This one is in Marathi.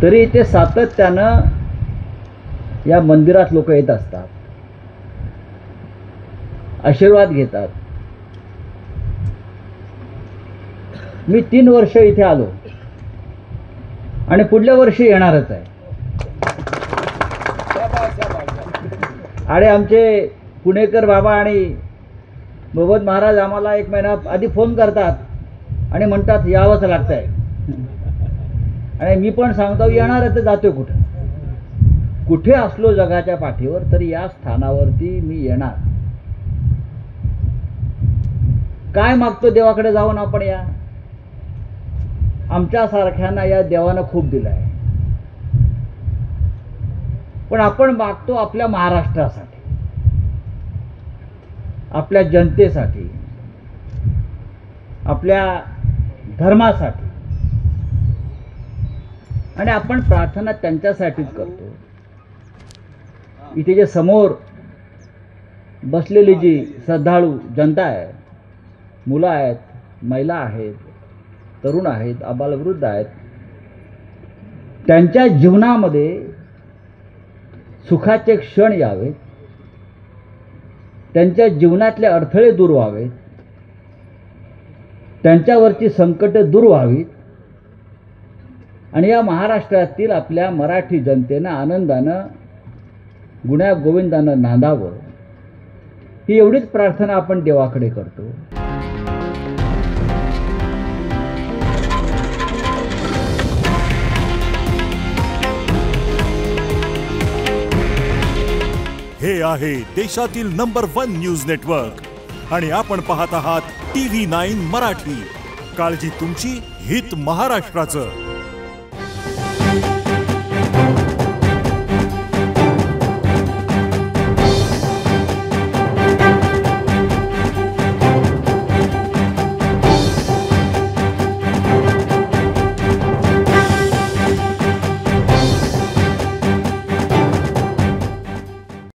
तरी इथे सातत्यानं या मंदिरात लोक येत असतात, आशीर्वाद घेतात. मी 3 वर्ष इथे आलो आणि पुढल्या वर्षी येणारच आहे. आणि आमचे पुणेकर बाबा आणि मोहम्मद महाराज आम्हाला 1 महिना आधी फोन करतात आणि म्हणतात यावंच लागतंय. आणि मी पण सांगतो येणार आहे तर जातोय कुठं. कुठे असलो जगाच्या पाठीवर तरी या स्थानावरती मी येणार. काय मागतो देवाकडे जाऊन आपण या. आमच्यासारख्यांना या देवानं खूप दिलं आहे, पण आपण मागतो आपल्या महाराष्ट्रासाठी, आपल्या जनतेसाठी, आपल्या धर्मासाठी. आणि आपण प्रार्थना त्यांच्यासाठीच करतो. इथे जे समोर बसलेली जी श्रद्धाळू जनता आहे, मुलं आहेत, महिला आहेत, तरुण आहेत, आबालवृद्ध आहेत, त्यांच्या जीवनामध्ये सुखाचे क्षण यावेत, त्यांच्या जीवनातले अडथळे दूर व्हावेत, त्यांच्यावरची संकटे दूर व्हावीत आणि या महाराष्ट्रातील आपल्या मराठी जनतेनं आनंदानं गुण्या गोविंदानं नांदावं, ही एवढीच प्रार्थना आपण देवाकडे करतो. हे आहे देशातील नंबर 1 न्यूज नेटवर्क आणि आपण पाहत आहात TV9 मराठी. काळजी तुमची, हित महाराष्ट्राचं.